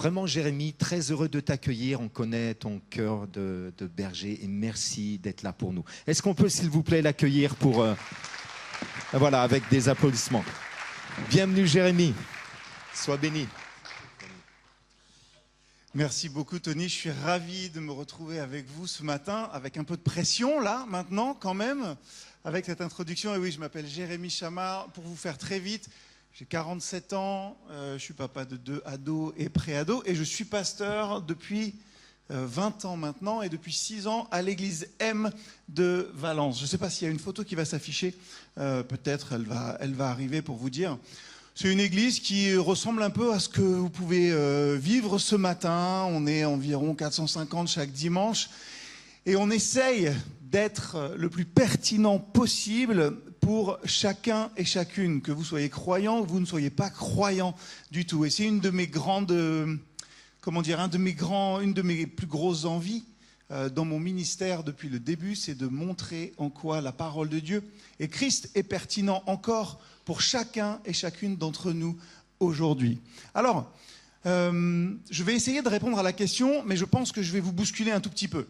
Vraiment, Jérémie, très heureux de t'accueillir. On connaît ton cœur de berger et merci d'être là pour nous. Est-ce qu'on peut, s'il vous plaît, l'accueillir pour... voilà, avec des applaudissements. Bienvenue, Jérémie. Sois béni. Merci beaucoup, Tony. Je suis ravi de me retrouver avec vous ce matin, avec un peu de pression, là, maintenant, quand même, avec cette introduction. Et oui, je m'appelle Jérémie Chamard. Pour vous faire très vite, j'ai 47 ans, je suis papa de 2 ados et pré-ados, et je suis pasteur depuis 20 ans maintenant, et depuis 6 ans à l'église M de Valence. Je ne sais pas s'il y a une photo qui va s'afficher, peut-être elle va arriver pour vous dire. C'est une église qui ressemble un peu à ce que vous pouvez vivre ce matin. On est environ 450 chaque dimanche, et on essaye d'être le plus pertinent possible pour chacun et chacune, que vous soyez croyant, que vous ne soyez pas croyant du tout. Et c'est une de mes grandes, une de mes plus grosses envies dans mon ministère depuis le début, c'est de montrer en quoi la parole de Dieu et Christ est pertinent encore pour chacun et chacune d'entre nous aujourd'hui. Alors, je vais essayer de répondre à la question, mais je pense que je vais vous bousculer un tout petit peu.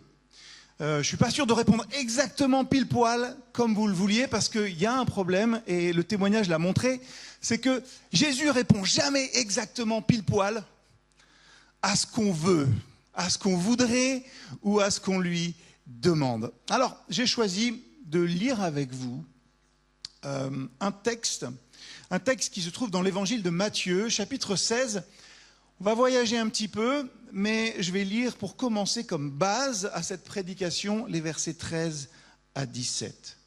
Je ne suis pas sûr de répondre exactement pile poil comme vous le vouliez, parce qu'il y a un problème, et le témoignage l'a montré, c'est que Jésus répond jamais exactement pile poil à ce qu'on veut, à ce qu'on voudrait ou à ce qu'on lui demande. Alors, j'ai choisi de lire avec vous un texte qui se trouve dans l'évangile de Matthieu, chapitre 16. On va voyager un petit peu, mais je vais lire pour commencer comme base à cette prédication les versets 13 à 17.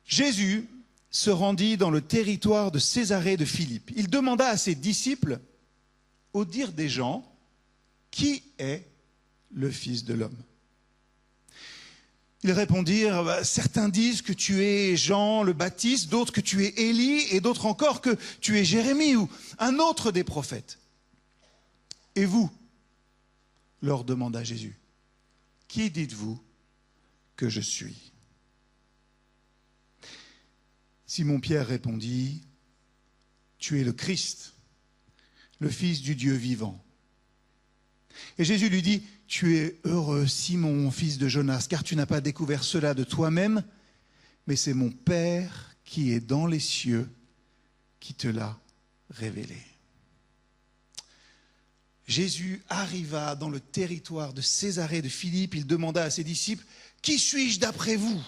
Jésus se rendit dans le territoire de Césarée de Philippe. Il demanda à ses disciples, au dire des gens, qui est le Fils de l'homme ? Ils répondirent, certains disent que tu es Jean le Baptiste, d'autres que tu es Élie, et d'autres encore que tu es Jérémie ou un autre des prophètes. Et vous, leur demanda Jésus, qui dites-vous que je suis ? Simon-Pierre répondit, tu es le Christ, le Fils du Dieu vivant. Et Jésus lui dit, tu es heureux, Simon, fils de Jonas, car tu n'as pas découvert cela de toi-même, mais c'est mon Père qui est dans les cieux qui te l'a révélé. Jésus arriva dans le territoire de Césarée de Philippe. Il demanda à ses disciples, qui suis-je d'après vous ?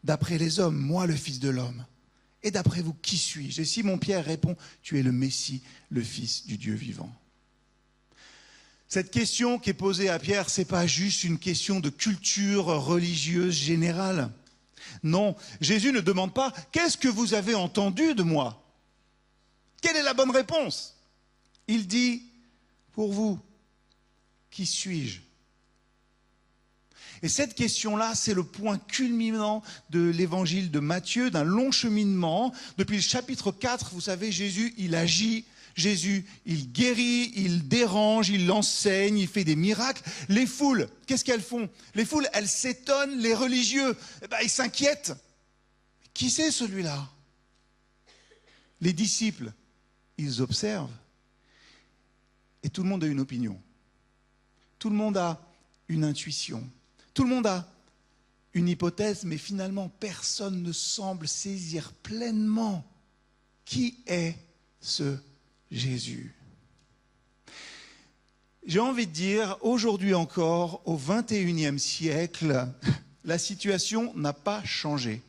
D'après les hommes, moi le Fils de l'homme. Et d'après vous, qui suis-je ? Et Simon-Pierre répond, tu es le Messie, le Fils du Dieu vivant. Cette question qui est posée à Pierre, ce n'est pas juste une question de culture religieuse générale. Non, Jésus ne demande pas « Qu'est-ce que vous avez entendu de moi ?» Quelle est la bonne réponse ? Il dit « Pour vous, qui suis-je » Et cette question-là, c'est le point culminant de l'évangile de Matthieu, d'un long cheminement. Depuis le chapitre 4, vous savez, Jésus, il agit. Jésus, il guérit, il dérange, il enseigne, il fait des miracles. Les foules, qu'est-ce qu'elles font ? Les foules, elles s'étonnent, les religieux, ils s'inquiètent. Qui c'est celui-là ? Les disciples, ils observent. Et tout le monde a une opinion. Tout le monde a une intuition. Tout le monde a une hypothèse, mais finalement, personne ne semble saisir pleinement qui est ce Jésus. J'ai envie de dire, aujourd'hui encore, au XXIe siècle, la situation n'a pas changé.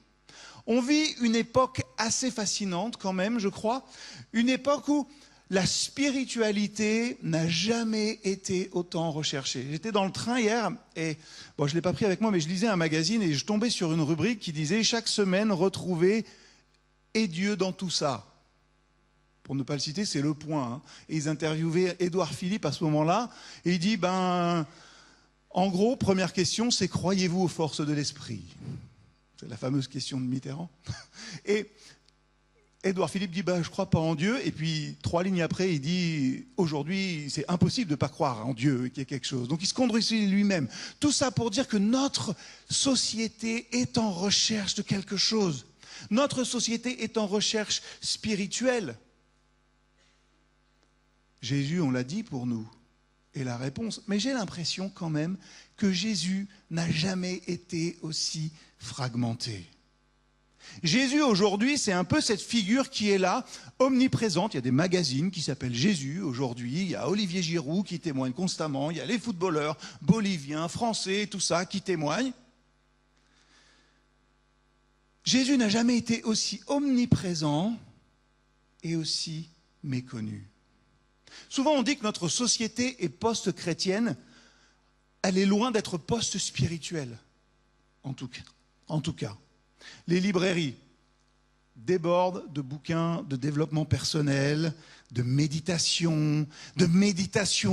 On vit une époque assez fascinante quand même, je crois, une époque où la spiritualité n'a jamais été autant recherchée. J'étais dans le train hier, et je ne l'ai pas pris avec moi, mais je lisais un magazine et je tombais sur une rubrique qui disait « Chaque semaine, retrouver et Dieu dans tout ça ». Pour ne pas le citer, c'est Le Point. Et ils interviewaient Édouard Philippe à ce moment-là. Et il dit, en gros, première question, c'est croyez-vous aux forces de l'esprit ? C'est la fameuse question de Mitterrand. Et Édouard Philippe dit, je ne crois pas en Dieu. Et puis, 3 lignes après, il dit, aujourd'hui, c'est impossible de ne pas croire en Dieu, qu'il y ait quelque chose. Donc, il se contredit lui-même. Tout ça pour dire que notre société est en recherche de quelque chose. Notre société est en recherche spirituelle. Jésus, on l'a dit pour nous, est la réponse. Mais j'ai l'impression quand même que Jésus n'a jamais été aussi fragmenté. Jésus aujourd'hui, c'est un peu cette figure qui est là, omniprésente. Il y a des magazines qui s'appellent Jésus aujourd'hui. Il y a Olivier Giroud qui témoigne constamment. Il y a les footballeurs boliviens, français, tout ça qui témoignent. Jésus n'a jamais été aussi omniprésent et aussi méconnu. Souvent, on dit que notre société est post-chrétienne. Elle est loin d'être post-spirituelle, en tout cas. Les librairies débordent de bouquins de développement personnel, de méditation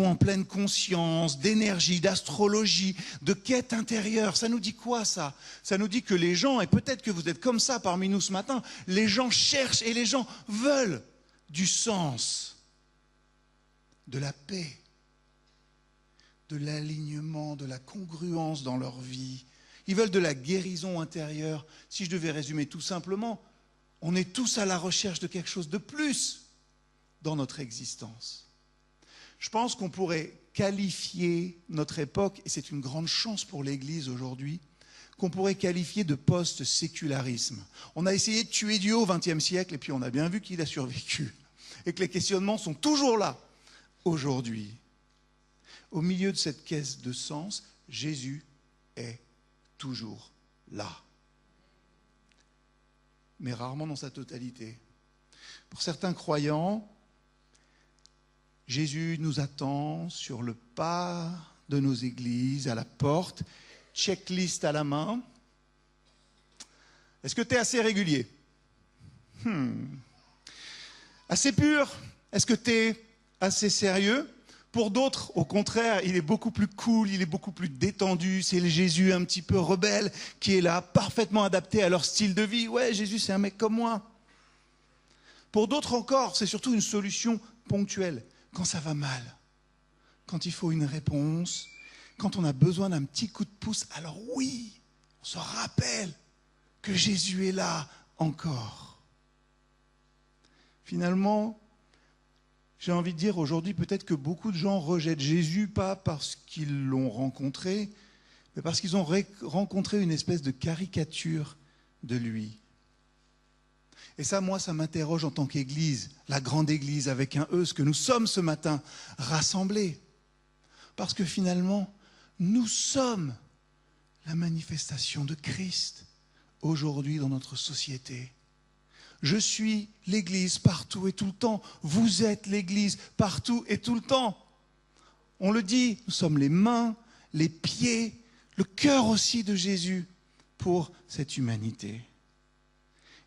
en pleine conscience, d'énergie, d'astrologie, de quête intérieure. Ça nous dit quoi, ça? Ça nous dit que les gens, et peut-être que vous êtes comme ça parmi nous ce matin, les gens cherchent et les gens veulent du sens, de la paix, de l'alignement, de la congruence dans leur vie. Ils veulent de la guérison intérieure. Si je devais résumer tout simplement, on est tous à la recherche de quelque chose de plus dans notre existence. Je pense qu'on pourrait qualifier notre époque, et c'est une grande chance pour l'Église aujourd'hui, qu'on pourrait qualifier de post-sécularisme. On a essayé de tuer Dieu au XXe siècle, et puis on a bien vu qu'il a survécu, et que les questionnements sont toujours là, aujourd'hui. Au milieu de cette quête de sens, Jésus est toujours là. Mais rarement dans sa totalité. Pour certains croyants, Jésus nous attend sur le pas de nos églises, à la porte, checklist à la main. Est-ce que tu es assez régulier? Assez pur? Est-ce que tu es assez sérieux? Pour d'autres, au contraire, il est beaucoup plus cool, il est beaucoup plus détendu. C'est le Jésus un petit peu rebelle qui est là, parfaitement adapté à leur style de vie. Ouais, Jésus, c'est un mec comme moi. Pour d'autres encore, c'est surtout une solution ponctuelle. Quand ça va mal, quand il faut une réponse, quand on a besoin d'un petit coup de pouce, alors oui, on se rappelle que Jésus est là encore. Finalement, j'ai envie de dire aujourd'hui peut-être que beaucoup de gens rejettent Jésus, pas parce qu'ils l'ont rencontré, mais parce qu'ils ont rencontré une espèce de caricature de lui. Et ça, moi, ça m'interroge en tant qu'Église, la grande Église avec un E, ce que nous sommes ce matin, rassemblés. Parce que finalement, nous sommes la manifestation de Christ aujourd'hui dans notre société. Je suis l'Église partout et tout le temps. Vous êtes l'Église partout et tout le temps. On le dit, nous sommes les mains, les pieds, le cœur aussi de Jésus pour cette humanité.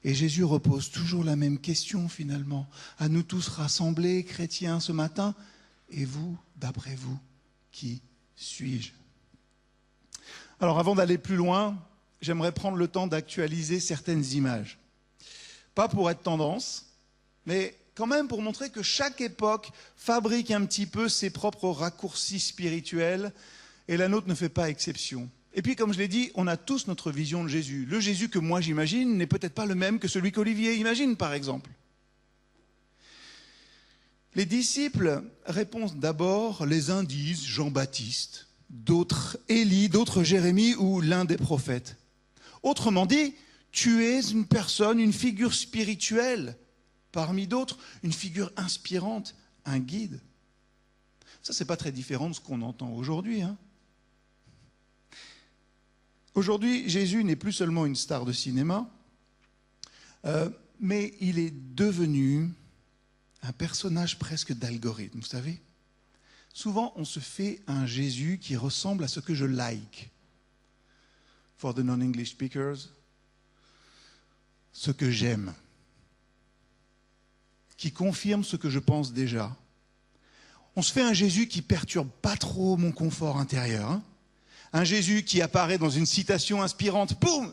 Et Jésus repose toujours la même question finalement, à nous tous rassemblés, chrétiens ce matin. Et vous, d'après vous, qui suis-je? Alors avant d'aller plus loin, j'aimerais prendre le temps d'actualiser certaines images. Pas pour être tendance, mais quand même pour montrer que chaque époque fabrique un petit peu ses propres raccourcis spirituels et la nôtre ne fait pas exception. Et puis, comme je l'ai dit, on a tous notre vision de Jésus. Le Jésus que moi j'imagine n'est peut-être pas le même que celui qu'Olivier imagine, par exemple. Les disciples répondent d'abord, les uns disent Jean-Baptiste, d'autres Élie, d'autres Jérémie ou l'un des prophètes. Autrement dit, tu es une personne, une figure spirituelle, parmi d'autres, une figure inspirante, un guide. Ça, c'est pas très différent de ce qu'on entend aujourd'hui. Aujourd'hui, Jésus n'est plus seulement une star de cinéma, mais il est devenu un personnage presque d'algorithme, vous savez. Souvent, on se fait un Jésus qui ressemble à ce que je like. For the non-English speakers, ce que j'aime, qui confirme ce que je pense déjà. On se fait un Jésus qui perturbe pas trop mon confort intérieur. Un Jésus qui apparaît dans une citation inspirante, boum,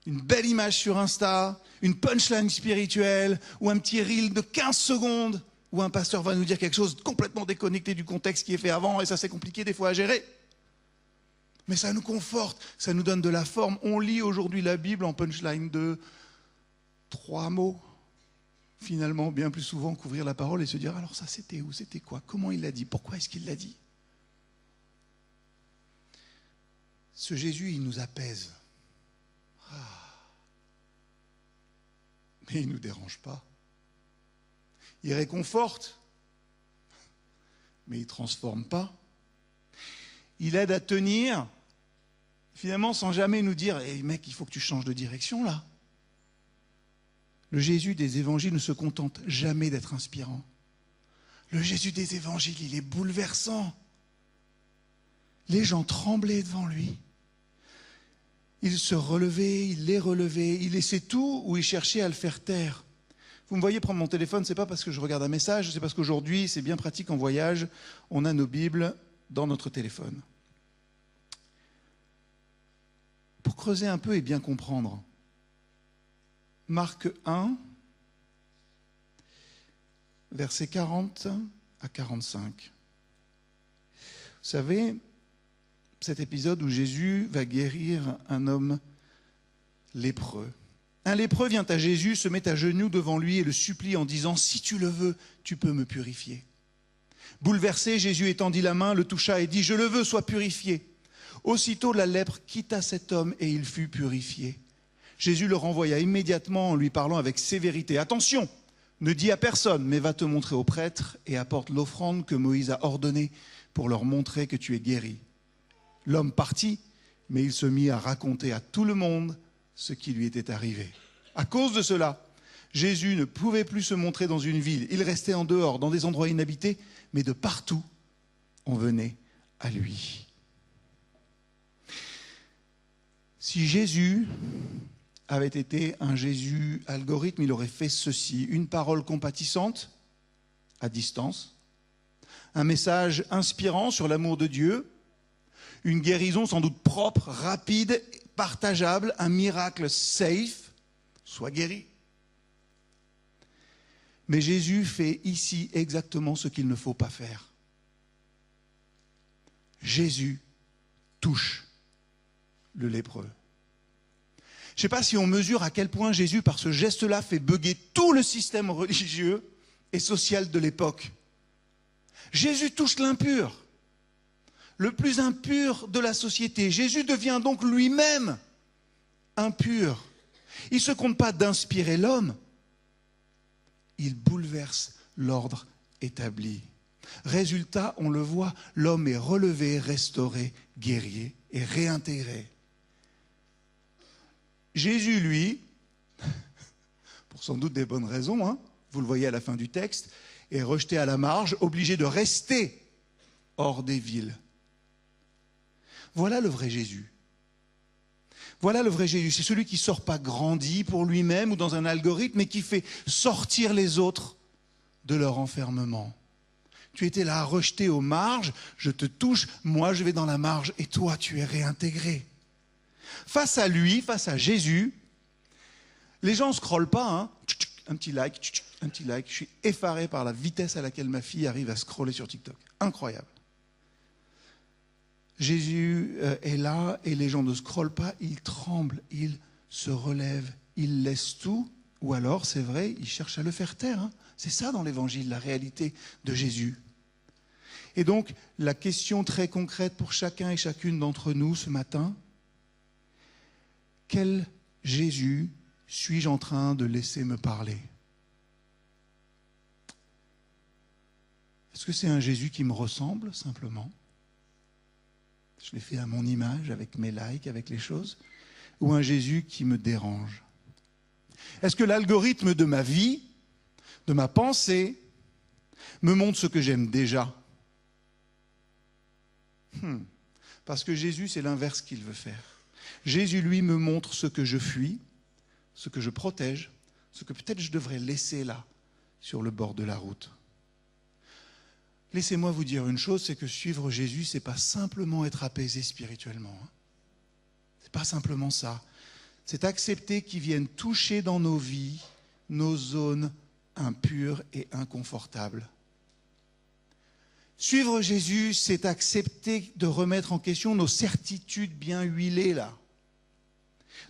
une belle image sur Insta, une punchline spirituelle, ou un petit reel de 15 secondes, où un pasteur va nous dire quelque chose complètement déconnecté du contexte qui est fait avant, et ça c'est compliqué des fois à gérer. Mais ça nous conforte, ça nous donne de la forme. On lit aujourd'hui la Bible en punchline de 3 mots. finalement bien plus souvent qu'ouvrir la parole et se dire alors ça c'était où, c'était quoi, comment il l'a dit, pourquoi est-ce qu'il l'a dit. Ce Jésus, il nous apaise. Mais il ne nous dérange pas. Il réconforte, mais il ne transforme pas. Il aide à tenir, finalement sans jamais nous dire hey, mec, il faut que tu changes de direction là. Le Jésus des évangiles ne se contente jamais d'être inspirant. Le Jésus des évangiles, il est bouleversant. Les gens tremblaient devant lui. Il se relevait, il les relevait, il laissait tout ou il cherchait à le faire taire. Vous me voyez prendre mon téléphone, c'est pas parce que je regarde un message, c'est parce qu'aujourd'hui, c'est bien pratique en voyage, on a nos Bibles dans notre téléphone. Pour creuser un peu et bien comprendre, Marc 1, versets 40 à 45. Vous savez, cet épisode où Jésus va guérir un homme lépreux. Un lépreux vient à Jésus, se met à genoux devant lui et le supplie en disant « Si tu le veux, tu peux me purifier. » Bouleversé, Jésus étendit la main, le toucha et dit « Je le veux, sois purifié. » Aussitôt la lèpre quitta cet homme et il fut purifié. Jésus le renvoya immédiatement en lui parlant avec sévérité. « Attention, ne dis à personne, mais va te montrer aux prêtres et apporte l'offrande que Moïse a ordonnée pour leur montrer que tu es guéri. » L'homme partit, mais il se mit à raconter à tout le monde ce qui lui était arrivé. À cause de cela, Jésus ne pouvait plus se montrer dans une ville. Il restait en dehors, dans des endroits inhabités, mais de partout, on venait à lui. Si Jésus avait été un Jésus algorithme, il aurait fait ceci. Une parole compatissante, à distance, un message inspirant sur l'amour de Dieu, une guérison sans doute propre, rapide, partageable, un miracle safe, sois guéri. Mais Jésus fait ici exactement ce qu'il ne faut pas faire. Jésus touche le lépreux. Je ne sais pas si on mesure à quel point Jésus, par ce geste-là, fait bugger tout le système religieux et social de l'époque. Jésus touche l'impur. Le plus impur de la société. Jésus devient donc lui-même impur. Il ne se compte pas d'inspirer l'homme. Il bouleverse l'ordre établi. Résultat, on le voit, l'homme est relevé, restauré, guéri et réintégré. Jésus, lui, pour sans doute des bonnes raisons, vous le voyez à la fin du texte, est rejeté à la marge, obligé de rester hors des villes. Voilà le vrai Jésus. Voilà le vrai Jésus. C'est celui qui ne sort pas grandi pour lui-même ou dans un algorithme, mais qui fait sortir les autres de leur enfermement. Tu étais là rejeté aux marges, je te touche, moi je vais dans la marge et toi tu es réintégré. Face à lui, face à Jésus, les gens ne scrollent pas, un petit like. Je suis effaré par la vitesse à laquelle ma fille arrive à scroller sur TikTok. Incroyable. Jésus est là et les gens ne scrollent pas, ils tremblent, ils se relèvent, ils laissent tout, ou alors, c'est vrai, ils cherchent à le faire taire. C'est ça dans l'évangile, la réalité de Jésus. Et donc, la question très concrète pour chacun et chacune d'entre nous ce matin, quel Jésus suis-je en train de laisser me parler ? Est-ce que c'est un Jésus qui me ressemble simplement ? Je l'ai fait à mon image, avec mes likes, avec les choses, ou un Jésus qui me dérange? Est-ce que l'algorithme de ma vie, de ma pensée, me montre ce que j'aime déjà? Parce que Jésus, c'est l'inverse qu'il veut faire. Jésus, lui, me montre ce que je fuis, ce que je protège, ce que peut-être je devrais laisser là, sur le bord de la route. Laissez-moi vous dire une chose, c'est que suivre Jésus, ce n'est pas simplement être apaisé spirituellement. Ce n'est pas simplement ça. C'est accepter qu'il vienne toucher dans nos vies, nos zones impures et inconfortables. Suivre Jésus, c'est accepter de remettre en question nos certitudes bien huilées là.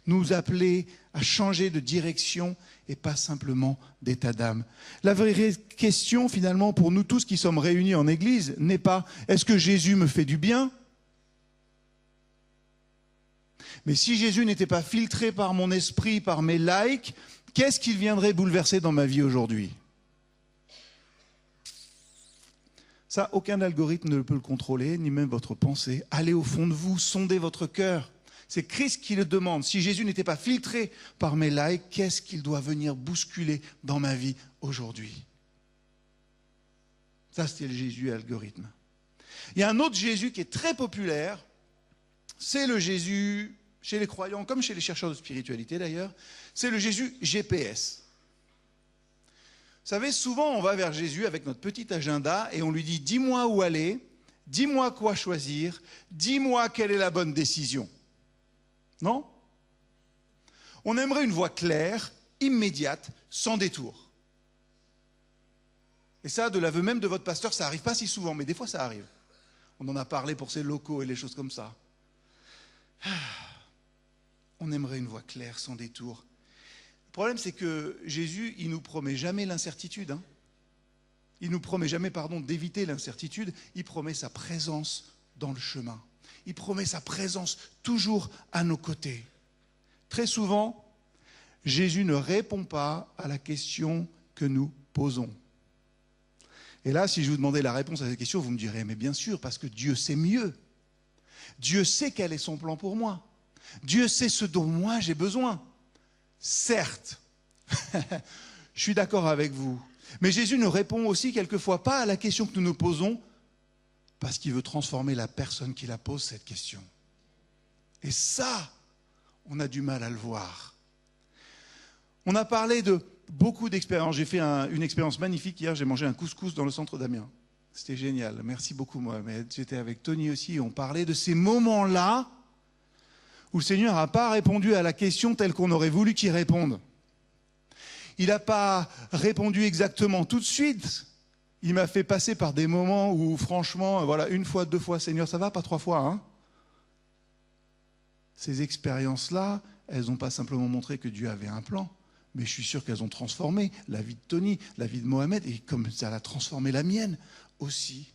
nous appeler à changer de direction et pas simplement d'état d'âme. La vraie question, finalement, pour nous tous qui sommes réunis en Église, n'est pas « est-ce que Jésus me fait du bien ?» Mais si Jésus n'était pas filtré par mon esprit, par mes likes, qu'est-ce qu'il viendrait bouleverser dans ma vie aujourd'hui ? Ça, aucun algorithme ne peut le contrôler, ni même votre pensée. Allez au fond de vous, sondez votre cœur. C'est Christ qui le demande. Si Jésus n'était pas filtré par mes likes, qu'est-ce qu'il doit venir bousculer dans ma vie aujourd'hui ? Ça, c'était le Jésus algorithme. Il y a un autre Jésus qui est très populaire. C'est le Jésus, chez les croyants, comme chez les chercheurs de spiritualité d'ailleurs, c'est le Jésus GPS. Vous savez, souvent on va vers Jésus avec notre petit agenda et on lui dit « dis-moi où aller, dis-moi quoi choisir, dis-moi quelle est la bonne décision ». Non ? On aimerait une voie claire, immédiate, sans détour. Et ça, de l'aveu même de votre pasteur, ça n'arrive pas si souvent, mais des fois ça arrive. On en a parlé pour ces locaux et les choses comme ça. On aimerait une voie claire, sans détour. Le problème, c'est que Jésus, il ne nous promet jamais l'incertitude. Il ne nous promet jamais, d'éviter l'incertitude. Il promet sa présence dans le chemin. Il promet sa présence toujours à nos côtés. Très souvent, Jésus ne répond pas à la question que nous posons. Et là, si je vous demandais la réponse à cette question, vous me direz, mais bien sûr, parce que Dieu sait mieux. Dieu sait quel est son plan pour moi. Dieu sait ce dont moi j'ai besoin. Certes, je suis d'accord avec vous. Mais Jésus ne répond aussi quelquefois pas à la question que nous nous posons parce qu'il veut transformer la personne qui la pose, cette question. Et ça, on a du mal à le voir. On a parlé de beaucoup d'expériences. J'ai fait une expérience magnifique hier, j'ai mangé un couscous dans le centre d'Amiens. C'était génial. Merci beaucoup, Mohamed. J'étais avec Tony aussi et on parlait de ces moments-là où le Seigneur n'a pas répondu à la question telle qu'on aurait voulu qu'il réponde. Il n'a pas répondu exactement tout de suite. Il m'a fait passer par des moments où, franchement, voilà, 1 fois, 2 fois, Seigneur, ça va, pas 3 fois, hein ? Ces expériences-là, elles n'ont pas simplement montré que Dieu avait un plan, mais je suis sûr qu'elles ont transformé la vie de Tony, la vie de Mohamed, et comme ça a transformé la mienne aussi.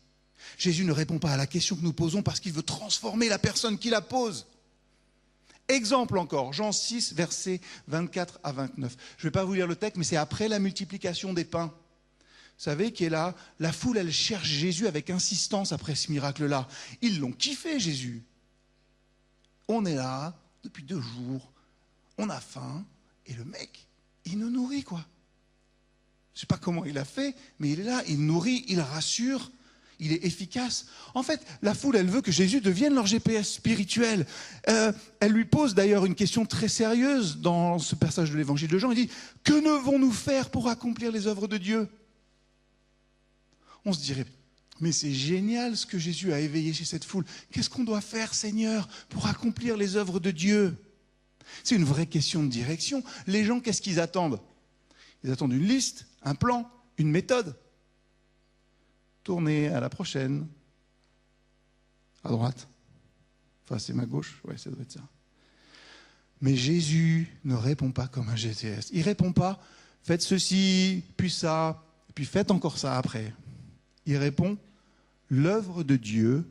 Jésus ne répond pas à la question que nous posons parce qu'il veut transformer la personne qui la pose. Exemple encore, Jean 6, versets 24 à 29. Je ne vais pas vous lire le texte, mais c'est après la multiplication des pains. Vous savez, qui est là, la foule, elle cherche Jésus avec insistance après ce miracle-là. Ils l'ont kiffé, Jésus. On est là, depuis 2 jours, on a faim, et le mec, il nous nourrit, quoi. Je ne sais pas comment il a fait, mais il est là, il nourrit, il rassure, il est efficace. En fait, la foule, elle veut que Jésus devienne leur GPS spirituel. Elle lui pose d'ailleurs une question très sérieuse dans ce passage de l'évangile de Jean. Il dit, « Que devons-nous faire pour accomplir les œuvres de Dieu ?» On se dirait, mais c'est génial ce que Jésus a éveillé chez cette foule. Qu'est-ce qu'on doit faire, Seigneur, pour accomplir les œuvres de Dieu ? C'est une vraie question de direction. Les gens, qu'est-ce qu'ils attendent ? Ils attendent une liste, un plan, une méthode. Tournez à la prochaine. À droite. Enfin, c'est ma gauche. Ouais, ça doit être ça. Mais Jésus ne répond pas comme un GPS. Il ne répond pas, faites ceci, puis ça, puis faites encore ça après. Il répond, l'œuvre de Dieu,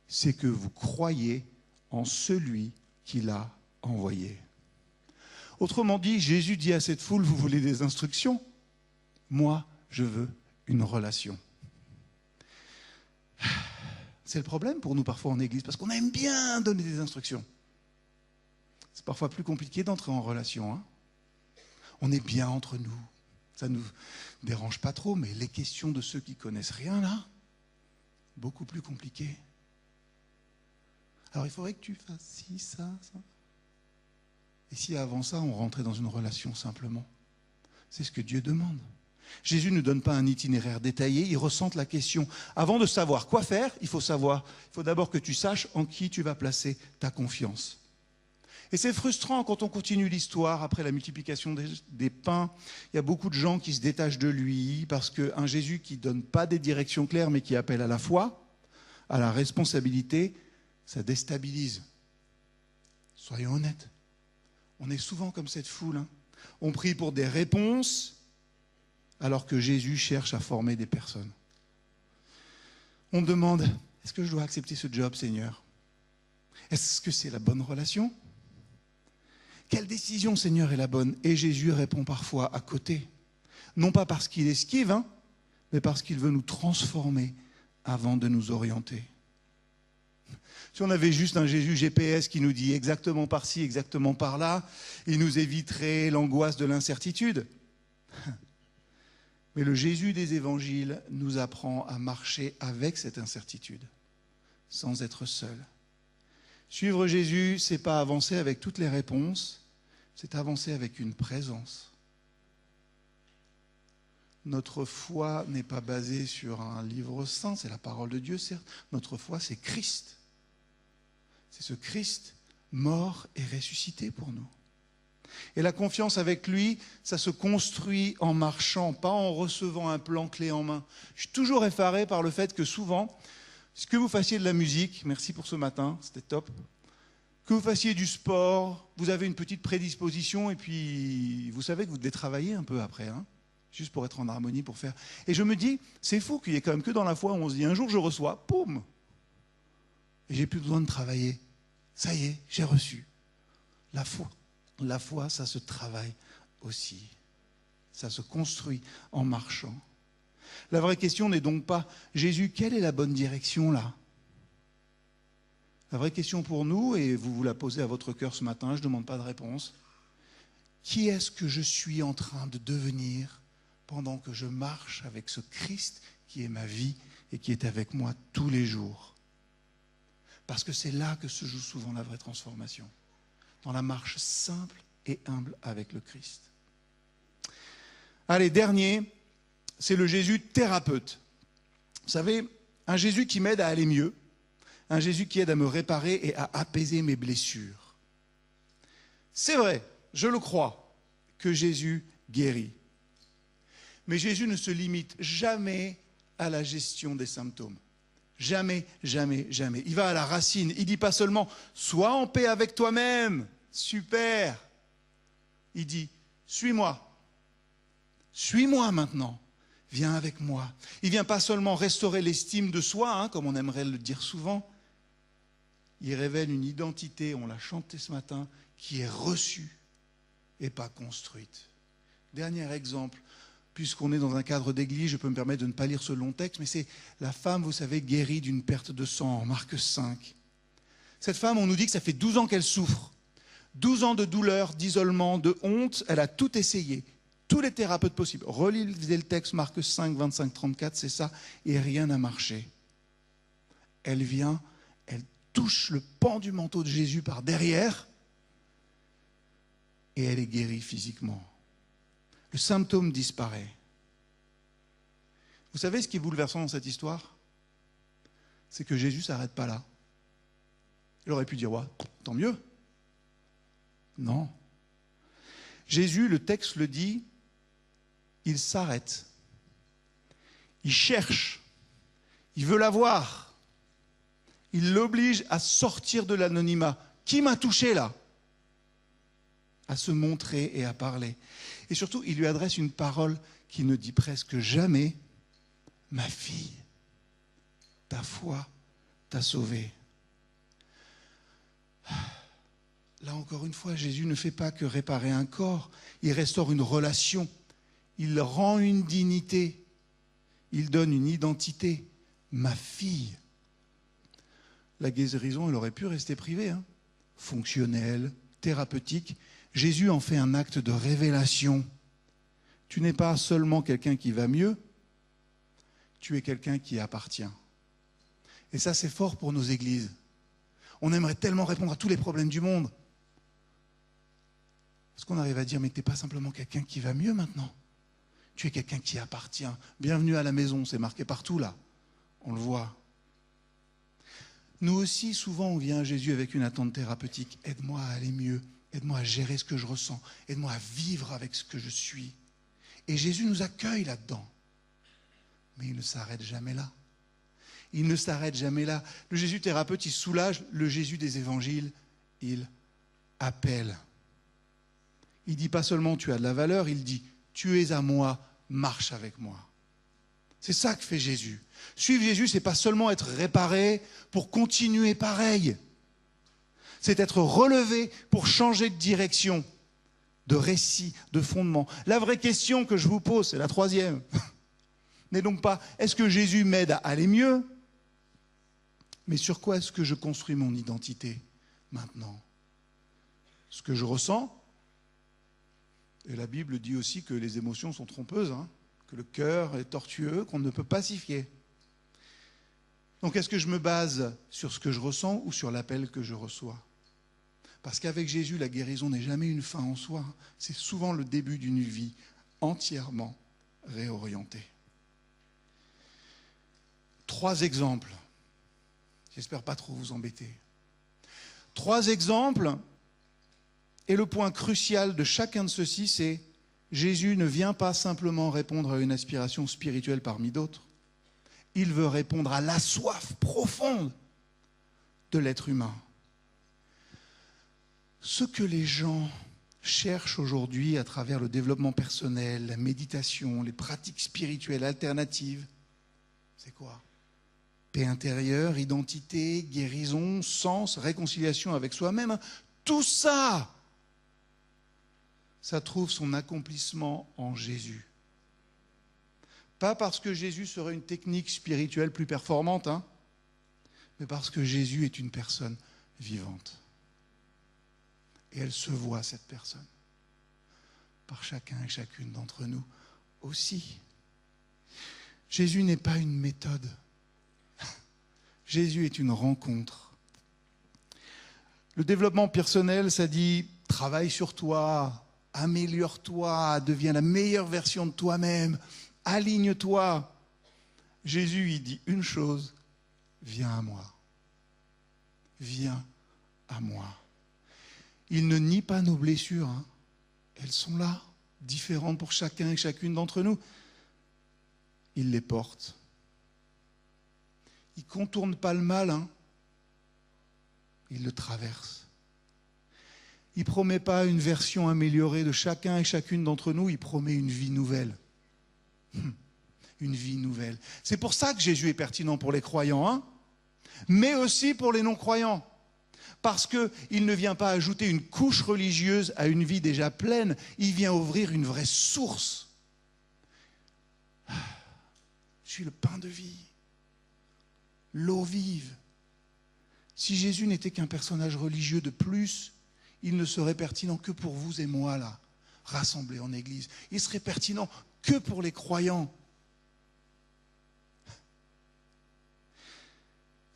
c'est que vous croyez en celui qui l'a envoyé. Autrement dit, Jésus dit à cette foule, vous voulez des instructions ? Moi, je veux une relation. C'est le problème pour nous parfois en église, parce qu'on aime bien donner des instructions. C'est parfois plus compliqué d'entrer en relation. Hein ? On est bien entre nous. Ça ne nous dérange pas trop, mais les questions de ceux qui connaissent rien, là, beaucoup plus compliquées. Alors il faudrait que tu fasses ci, ça. Et si avant ça, on rentrait dans une relation simplement ? C'est ce que Dieu demande. Jésus ne donne pas un itinéraire détaillé, il ressente la question. Avant de savoir quoi faire, il faut d'abord que tu saches en qui tu vas placer ta confiance. Et c'est frustrant quand on continue l'histoire après la multiplication des pains. Il y a beaucoup de gens qui se détachent de lui parce qu'un Jésus qui ne donne pas des directions claires mais qui appelle à la foi, à la responsabilité, ça déstabilise. Soyons honnêtes. On est souvent comme cette foule. Hein. On prie pour des réponses alors que Jésus cherche à former des personnes. On demande, est-ce que je dois accepter ce job, Seigneur? Est-ce que c'est la bonne relation? Quelle décision, Seigneur, est la bonne? Et Jésus répond parfois à côté. Non pas parce qu'il esquive, hein, mais parce qu'il veut nous transformer avant de nous orienter. Si on avait juste un Jésus GPS qui nous dit exactement par-ci, exactement par-là, il nous éviterait l'angoisse de l'incertitude. Mais le Jésus des évangiles nous apprend à marcher avec cette incertitude, sans être seul. Suivre Jésus, ce n'est pas avancer avec toutes les réponses, c'est avancer avec une présence. Notre foi n'est pas basée sur un livre saint, c'est la parole de Dieu, certes. Notre foi, c'est Christ. C'est ce Christ mort et ressuscité pour nous. Et la confiance avec lui, ça se construit en marchant, pas en recevant un plan clé en main. Je suis toujours effaré par le fait que souvent, que vous fassiez de la musique, merci pour ce matin, c'était top, que vous fassiez du sport, vous avez une petite prédisposition et puis vous savez que vous devez travailler un peu après, hein, juste pour être en harmonie, pour faire. Et je me dis, c'est fou qu'il y ait quand même que dans la foi où on se dit, un jour je reçois, poum, et j'ai plus besoin de travailler. Ça y est, j'ai reçu. La foi, ça se travaille aussi. Ça se construit en marchant. La vraie question n'est donc pas, Jésus, quelle est la bonne direction là? La vraie question pour nous, et vous vous la posez à votre cœur ce matin, je ne demande pas de réponse. Qui est-ce que je suis en train de devenir pendant que je marche avec ce Christ qui est ma vie et qui est avec moi tous les jours? Parce que c'est là que se joue souvent la vraie transformation. Dans la marche simple et humble avec le Christ. Allez, dernier, c'est le Jésus thérapeute. Vous savez, un Jésus qui m'aide à aller mieux, un Jésus qui aide à me réparer et à apaiser mes blessures. C'est vrai, je le crois, que Jésus guérit. Mais Jésus ne se limite jamais à la gestion des symptômes. Jamais, jamais, jamais. Il va à la racine. Il ne dit pas seulement « sois en paix avec toi-même ». Super. Il dit « suis-moi. Suis-moi maintenant. Viens avec moi. » Il ne vient pas seulement restaurer l'estime de soi, hein, comme on aimerait le dire souvent. Il révèle une identité, on l'a chanté ce matin, qui est reçue et pas construite. Dernier exemple. Puisqu'on est dans un cadre d'église, je peux me permettre de ne pas lire ce long texte, mais c'est la femme, vous savez, guérie d'une perte de sang, en Marc 5. Cette femme, on nous dit que ça fait 12 ans qu'elle souffre. 12 ans de douleur, d'isolement, de honte, elle a tout essayé. Tous les thérapeutes possibles. Relisez le texte, Marc 5, 25, 34, c'est ça, et rien n'a marché. Elle vient, elle touche le pan du manteau de Jésus par derrière, et elle est guérie physiquement. Le symptôme disparaît. Vous savez ce qui est bouleversant dans cette histoire? C'est que Jésus ne s'arrête pas là. Il aurait pu dire, ouais, tant mieux. Non. Jésus, le texte le dit, il s'arrête. Il cherche. Il veut la voir. Il l'oblige à sortir de l'anonymat. Qui m'a touché là? À se montrer et à parler. Et surtout, il lui adresse une parole qui ne dit presque jamais « Ma fille, ta foi t'a sauvée ». Là encore une fois, Jésus ne fait pas que réparer un corps, il restaure une relation, il rend une dignité, il donne une identité. Ma fille. La guérison, elle aurait pu rester privée, hein, fonctionnelle, thérapeutique. Jésus en fait un acte de révélation. Tu n'es pas seulement quelqu'un qui va mieux, tu es quelqu'un qui appartient. Et ça, c'est fort pour nos églises. On aimerait tellement répondre à tous les problèmes du monde. Est-ce qu'on arrive à dire, mais tu n'es pas simplement quelqu'un qui va mieux maintenant? Tu es quelqu'un qui appartient. Bienvenue à la maison, c'est marqué partout là. On le voit. Nous aussi, souvent, on vient à Jésus avec une attente thérapeutique. Aide-moi à aller mieux. Aide-moi à gérer ce que je ressens. Aide-moi à vivre avec ce que je suis. Et Jésus nous accueille là-dedans. Mais il ne s'arrête jamais là. Il ne s'arrête jamais là. Le Jésus thérapeute, il soulage. Le Jésus des évangiles, il appelle. Il dit pas seulement tu as de la valeur, il dit tu es à moi, marche avec moi. C'est ça que fait Jésus. Suivre Jésus, c'est pas seulement être réparé pour continuer pareil. C'est être relevé pour changer de direction, de récit, de fondement. La vraie question que je vous pose, c'est la troisième, n'est donc pas est-ce que Jésus m'aide à aller mieux, mais sur quoi est-ce que je construis mon identité maintenant? Ce que je ressens, et la Bible dit aussi que les émotions sont trompeuses, que le cœur est tortueux, qu'on ne peut pacifier. Donc est-ce que je me base sur ce que je ressens ou sur l'appel que je reçois? Parce qu'avec Jésus, la guérison n'est jamais une fin en soi. C'est souvent le début d'une vie entièrement réorientée. 3 exemples. J'espère pas trop vous embêter. 3 exemples. Et le point crucial de chacun de ceux-ci, c'est Jésus ne vient pas simplement répondre à une aspiration spirituelle parmi d'autres. Il veut répondre à la soif profonde de l'être humain. Ce que les gens cherchent aujourd'hui à travers le développement personnel, la méditation, les pratiques spirituelles alternatives, c'est quoi? Paix intérieure, identité, guérison, sens, réconciliation avec soi-même. Tout ça, ça trouve son accomplissement en Jésus. Pas parce que Jésus serait une technique spirituelle plus performante, mais parce que Jésus est une personne vivante. Et elle se voit, cette personne, par chacun et chacune d'entre nous aussi. Jésus n'est pas une méthode. Jésus est une rencontre. Le développement personnel, ça dit travaille sur toi, améliore-toi, deviens la meilleure version de toi-même, aligne-toi. Jésus, il dit une chose, viens à moi. Viens à moi. Il ne nie pas nos blessures. Elles sont là, différentes pour chacun et chacune d'entre nous. Il les porte. Il ne contourne pas le mal. Il le traverse. Il ne promet pas une version améliorée de chacun et chacune d'entre nous. Il promet une vie nouvelle. Une vie nouvelle. C'est pour ça que Jésus est pertinent pour les croyants, mais aussi pour les non-croyants. Parce qu'il ne vient pas ajouter une couche religieuse à une vie déjà pleine, il vient ouvrir une vraie source. Je suis le pain de vie, l'eau vive. Si Jésus n'était qu'un personnage religieux de plus, il ne serait pertinent que pour vous et moi, là, rassemblés en église. Il serait pertinent que pour les croyants.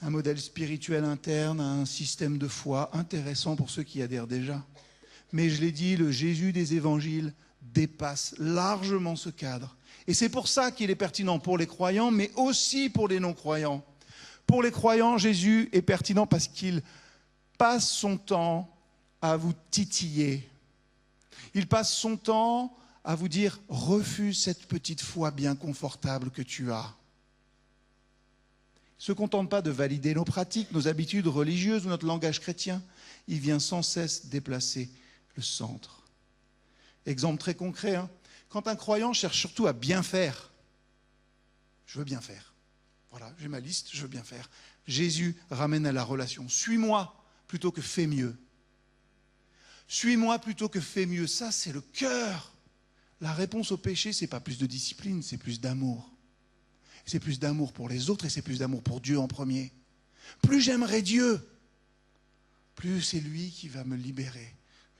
Un modèle spirituel interne, un système de foi intéressant pour ceux qui adhèrent déjà. Mais je l'ai dit, le Jésus des évangiles dépasse largement ce cadre. Et c'est pour ça qu'il est pertinent pour les croyants, mais aussi pour les non-croyants. Pour les croyants, Jésus est pertinent parce qu'il passe son temps à vous titiller. Il passe son temps à vous dire « refuse cette petite foi bien confortable que tu as ». Il ne se contente pas de valider nos pratiques, nos habitudes religieuses ou notre langage chrétien. Il vient sans cesse déplacer le centre. Exemple très concret, quand un croyant cherche surtout à bien faire, je veux bien faire. Voilà, j'ai ma liste, je veux bien faire. Jésus ramène à la relation. Suis-moi plutôt que fais mieux. Suis-moi plutôt que fais mieux. Ça, c'est le cœur. La réponse au péché, ce n'est pas plus de discipline, c'est plus d'amour. C'est plus d'amour pour les autres et c'est plus d'amour pour Dieu en premier. Plus j'aimerai Dieu, plus c'est lui qui va me libérer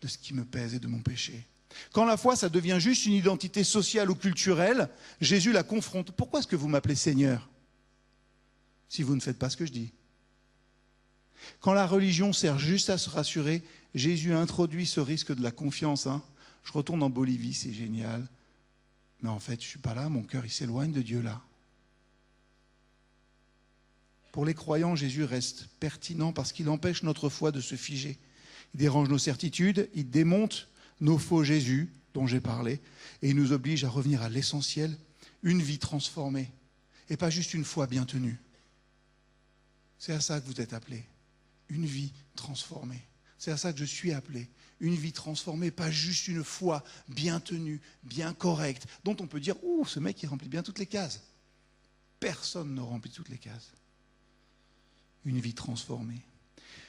de ce qui me pèse et de mon péché. Quand la foi, ça devient juste une identité sociale ou culturelle, Jésus la confronte. Pourquoi est-ce que vous m'appelez Seigneur si vous ne faites pas ce que je dis? Quand la religion sert juste à se rassurer, Jésus introduit ce risque de la confiance. Je retourne en Bolivie, c'est génial. Mais en fait, je ne suis pas là, mon cœur il s'éloigne de Dieu là. Pour les croyants, Jésus reste pertinent parce qu'il empêche notre foi de se figer. Il dérange nos certitudes, il démonte nos faux Jésus dont j'ai parlé et il nous oblige à revenir à l'essentiel, une vie transformée et pas juste une foi bien tenue. C'est à ça que vous êtes appelés, une vie transformée. C'est à ça que je suis appelé. Une vie transformée, pas juste une foi bien tenue, bien correcte, dont on peut dire « Ouh, ce mec, il remplit bien toutes les cases ». Personne ne remplit toutes les cases. Une vie transformée.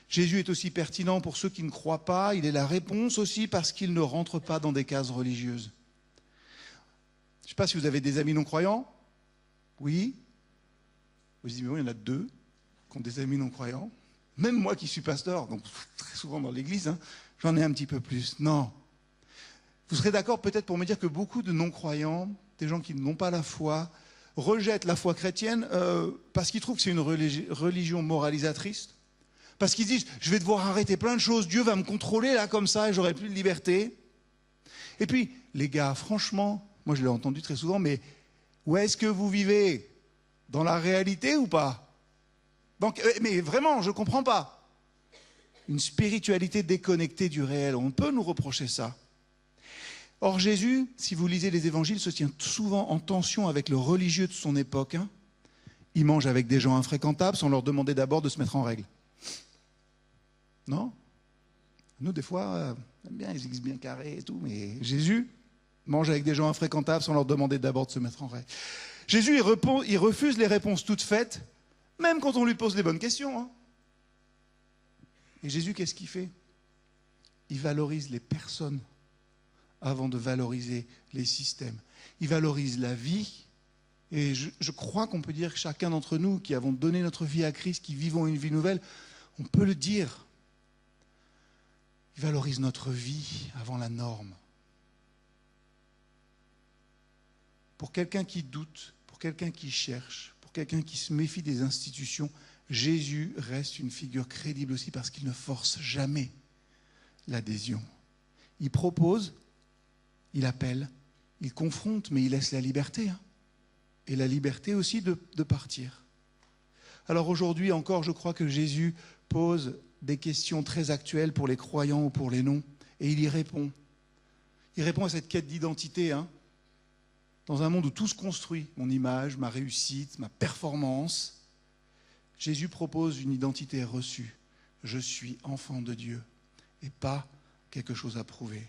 Jésus est aussi pertinent pour ceux qui ne croient pas. Il est la réponse aussi parce qu'il ne rentre pas dans des cases religieuses. Je ne sais pas si vous avez des amis non-croyants. Oui. Vous dites, mais bon, il y en a 2 qui ont des amis non-croyants. Même moi qui suis pasteur, donc très souvent dans l'église, j'en ai un petit peu plus. Non. Vous serez d'accord peut-être pour me dire que beaucoup de non-croyants, des gens qui n'ont pas la foi, rejettent la foi chrétienne parce qu'ils trouvent que c'est une religion moralisatrice. Parce qu'ils disent, je vais devoir arrêter plein de choses, Dieu va me contrôler là comme ça et j'aurai plus de liberté. Et puis, les gars, franchement, moi je l'ai entendu très souvent, mais où est-ce que vous vivez? Dans la réalité ou pas? Donc, mais vraiment, je ne comprends pas. Une spiritualité déconnectée du réel, on peut nous reprocher ça. Or Jésus, si vous lisez les évangiles, se tient souvent en tension avec le religieux de son époque. Il mange avec des gens infréquentables sans leur demander d'abord de se mettre en règle. Non? Nous, des fois, on aime bien les églises bien carrées et tout, mais Jésus mange avec des gens infréquentables sans leur demander d'abord de se mettre en règle. Jésus, il refuse les réponses toutes faites, même quand on lui pose les bonnes questions. Et Jésus, qu'est-ce qu'il fait? Il valorise les personnes avant de valoriser les systèmes. Il valorise la vie. Et je crois qu'on peut dire que chacun d'entre nous qui avons donné notre vie à Christ, qui vivons une vie nouvelle, on peut le dire. Il valorise notre vie avant la norme. Pour quelqu'un qui doute, pour quelqu'un qui cherche, pour quelqu'un qui se méfie des institutions, Jésus reste une figure crédible aussi parce qu'il ne force jamais l'adhésion. Il propose, il appelle, il confronte, mais il laisse la liberté. Et la liberté aussi de partir. Alors aujourd'hui encore, je crois que Jésus pose des questions très actuelles pour les croyants ou pour les non, et il y répond. Il répond à cette quête d'identité, dans un monde où tout se construit, mon image, ma réussite, ma performance. Jésus propose une identité reçue. Je suis enfant de Dieu et pas quelque chose à prouver.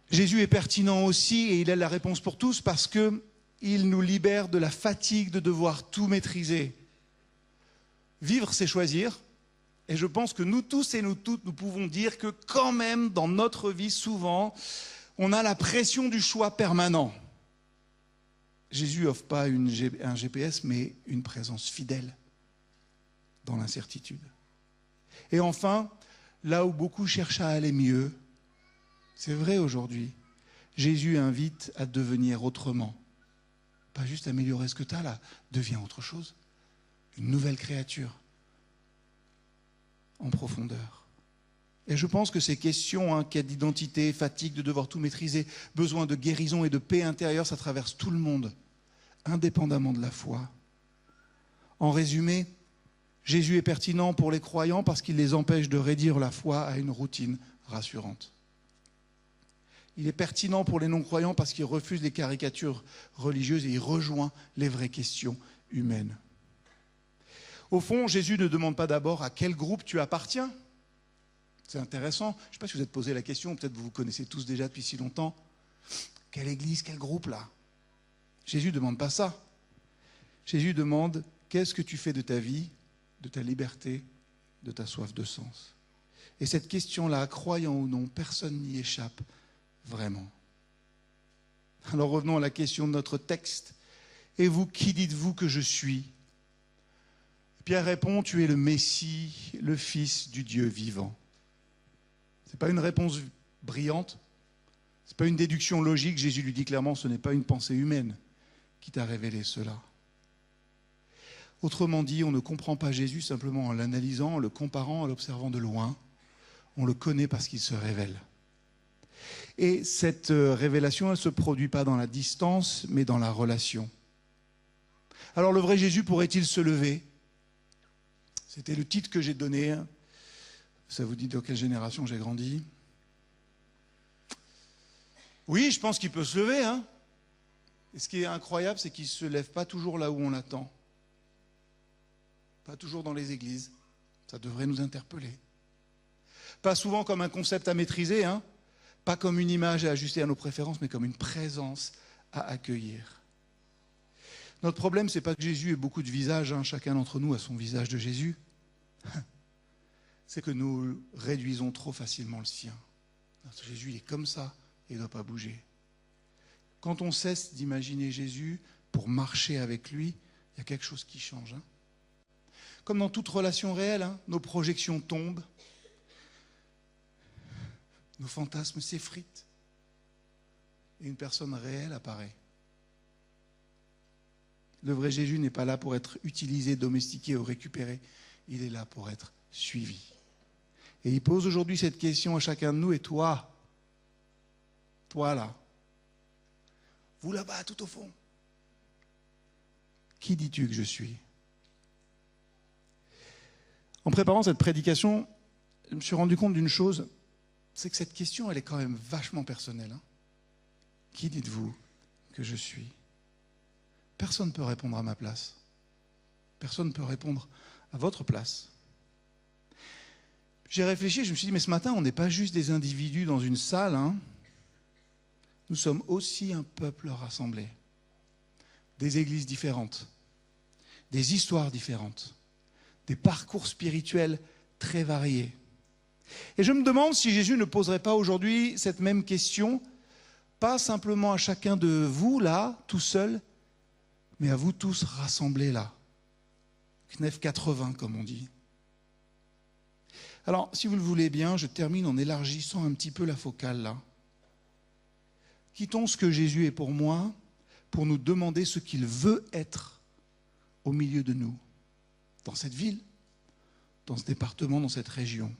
Jésus est pertinent aussi et il a la réponse pour tous parce qu'il nous libère de la fatigue de devoir tout maîtriser. Vivre, c'est choisir. Et je pense que nous tous et nous toutes, nous pouvons dire que quand même, dans notre vie, souvent, on a la pression du choix permanent. Jésus n'offre pas un GPS, mais une présence fidèle dans l'incertitude. Et enfin, là où beaucoup cherchent à aller mieux, c'est vrai aujourd'hui, Jésus invite à devenir autrement. Pas juste améliorer ce que tu as là, deviens autre chose. Une nouvelle créature en profondeur. Et je pense que ces questions, quête d'identité, fatigue de devoir tout maîtriser, besoin de guérison et de paix intérieure, ça traverse tout le monde, indépendamment de la foi. En résumé, Jésus est pertinent pour les croyants parce qu'il les empêche de réduire la foi à une routine rassurante. Il est pertinent pour les non-croyants parce qu'il refuse les caricatures religieuses et il rejoint les vraies questions humaines. Au fond, Jésus ne demande pas d'abord à quel groupe tu appartiens. C'est intéressant. Je ne sais pas si vous vous êtes posé la question, peut-être vous vous connaissez tous déjà depuis si longtemps. Quelle église, quel groupe là? Jésus ne demande pas ça. Jésus demande qu'est-ce que tu fais de ta vie, de ta liberté, de ta soif de sens. Et cette question-là, croyant ou non, personne n'y échappe vraiment. Alors revenons à la question de notre texte. Et vous, qui dites-vous que je suis? Pierre répond, tu es le Messie, le Fils du Dieu vivant. Ce n'est pas une réponse brillante, ce n'est pas une déduction logique. Jésus lui dit clairement, ce n'est pas une pensée humaine qui t'a révélé cela. Autrement dit, on ne comprend pas Jésus simplement en l'analysant, en le comparant, en l'observant de loin. On le connaît parce qu'il se révèle. Et cette révélation, elle ne se produit pas dans la distance, mais dans la relation. Alors le vrai Jésus pourrait-il se lever? C'était le titre que j'ai donné. Ça vous dit dans quelle génération j'ai grandi? Oui, je pense qu'il peut se lever. Et ce qui est incroyable, c'est qu'il ne se lève pas toujours là où on l'attend. Pas toujours dans les églises. Ça devrait nous interpeller. Pas souvent comme un concept à maîtriser, hein, pas comme une image à ajuster à nos préférences, mais comme une présence à accueillir. Notre problème, ce n'est pas que Jésus ait beaucoup de visages, hein, chacun d'entre nous a son visage de Jésus. C'est que nous réduisons trop facilement le sien. Notre Jésus, il est comme ça et il ne doit pas bouger. Quand on cesse d'imaginer Jésus pour marcher avec lui, il y a quelque chose qui change. Hein. Comme dans toute relation réelle, hein, nos projections tombent, nos fantasmes s'effritent et une personne réelle apparaît. Le vrai Jésus n'est pas là pour être utilisé, domestiqué ou récupéré. Il est là pour être suivi. Et il pose aujourd'hui cette question à chacun de nous. Et toi là, vous là-bas, tout au fond, qui dis-tu que je suis? En préparant cette prédication, je me suis rendu compte d'une chose, c'est que cette question, elle est quand même vachement personnelle. Hein. Qui dites-vous que je suis? Personne ne peut répondre à ma place. Personne ne peut répondre à votre place. J'ai réfléchi, je me suis dit, mais ce matin, on n'est pas juste des individus dans une salle. Hein. Nous sommes aussi un peuple rassemblé. Des églises différentes, des histoires différentes, des parcours spirituels très variés. Et je me demande si Jésus ne poserait pas aujourd'hui cette même question, pas simplement à chacun de vous, là, tout seul, mais à vous tous rassemblés là. Knef 80, comme on dit. Alors, si vous le voulez bien, je termine en élargissant un petit peu la focale là. Quittons ce que Jésus est pour moi, pour nous demander ce qu'il veut être au milieu de nous, dans cette ville, dans ce département, dans cette région.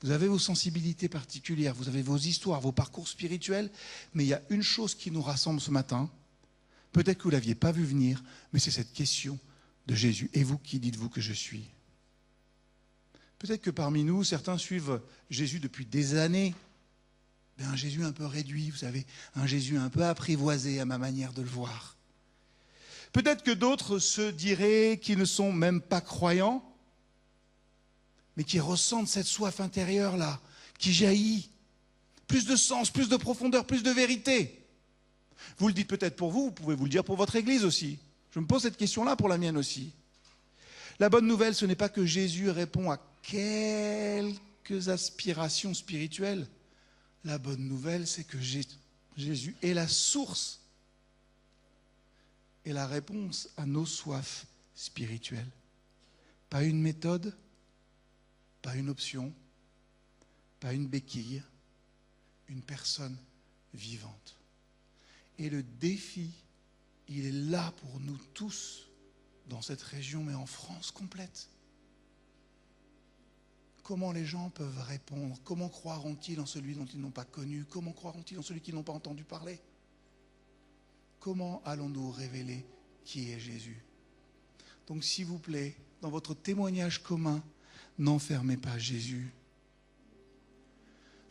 Vous avez vos sensibilités particulières, vous avez vos histoires, vos parcours spirituels, mais il y a une chose qui nous rassemble ce matin. Peut-être que vous ne l'aviez pas vu venir, mais c'est cette question de Jésus. Et vous, qui dites-vous que je suis? Peut-être que parmi nous, certains suivent Jésus depuis des années. Mais un Jésus un peu réduit, vous savez, un Jésus un peu apprivoisé à ma manière de le voir. Peut-être que d'autres se diraient qu'ils ne sont même pas croyants, mais qui ressentent cette soif intérieure-là, qui jaillit. Plus de sens, plus de profondeur, plus de vérité. Vous le dites peut-être pour vous, vous pouvez vous le dire pour votre église aussi. Je me pose cette question-là pour la mienne aussi. La bonne nouvelle, ce n'est pas que Jésus répond à quelques aspirations spirituelles. La bonne nouvelle, c'est que Jésus est la source et la réponse à nos soifs spirituelles. Pas une méthode, pas une option, pas une béquille, une personne vivante. Et le défi, il est là pour nous tous, dans cette région, mais en France complète. Comment les gens peuvent répondre? Comment croiront-ils en celui dont ils n'ont pas connu? Comment croiront-ils en celui qu'ils n'ont pas entendu parler? Comment allons-nous révéler qui est Jésus? Donc s'il vous plaît, dans votre témoignage commun, n'enfermez pas Jésus.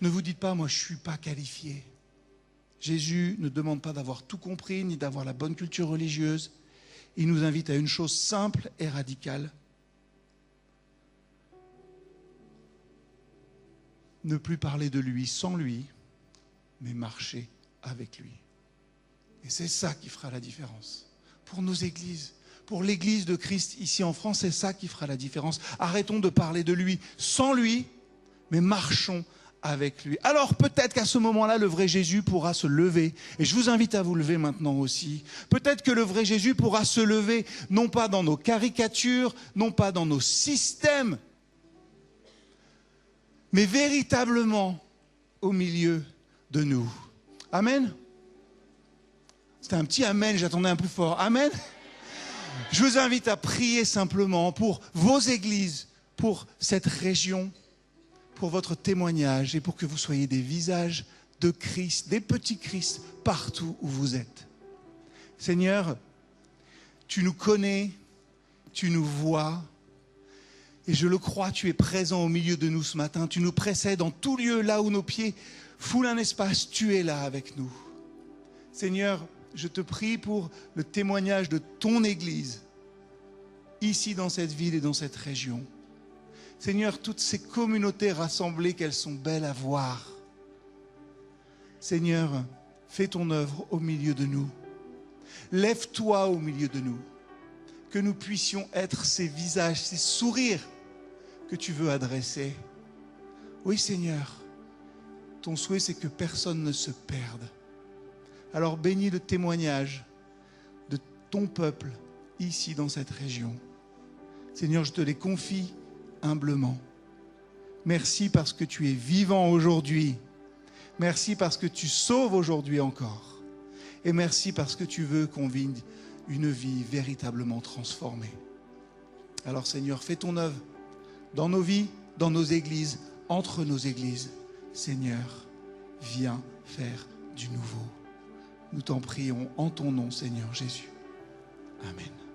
Ne vous dites pas, moi je ne suis pas qualifié. Jésus ne demande pas d'avoir tout compris, ni d'avoir la bonne culture religieuse. Il nous invite à une chose simple et radicale. Ne plus parler de lui sans lui, mais marcher avec lui. Et c'est ça qui fera la différence. Pour nos églises, pour l'église de Christ ici en France, c'est ça qui fera la différence. Arrêtons de parler de lui sans lui, mais marchons avec lui. Alors peut-être qu'à ce moment-là, le vrai Jésus pourra se lever. Et je vous invite à vous lever maintenant aussi. Peut-être que le vrai Jésus pourra se lever, non pas dans nos caricatures, non pas dans nos systèmes, mais véritablement au milieu de nous. Amen. C'était un petit amen, j'attendais un plus fort. Amen. Je vous invite à prier simplement pour vos églises, pour cette région, pour votre témoignage et pour que vous soyez des visages de Christ, des petits Christ, partout où vous êtes. Seigneur, tu nous connais, tu nous vois, et je le crois, tu es présent au milieu de nous ce matin. Tu nous précèdes en tout lieu, là où nos pieds foulent un espace, tu es là avec nous. Seigneur, je te prie pour le témoignage de ton Église, ici dans cette ville et dans cette région. Seigneur, toutes ces communautés rassemblées, qu'elles sont belles à voir. Seigneur, fais ton œuvre au milieu de nous. Lève-toi au milieu de nous. Que nous puissions être ces visages, ces sourires que tu veux adresser. Oui, Seigneur, ton souhait, c'est que personne ne se perde. Alors bénis le témoignage de ton peuple ici dans cette région. Seigneur, je te les confie humblement. Merci parce que tu es vivant aujourd'hui. Merci parce que tu sauves aujourd'hui encore. Et merci parce que tu veux qu'on vive une vie véritablement transformée. Alors Seigneur, fais ton œuvre dans nos vies, dans nos églises, entre nos églises. Seigneur, viens faire du nouveau. Nous t'en prions en ton nom, Seigneur Jésus. Amen.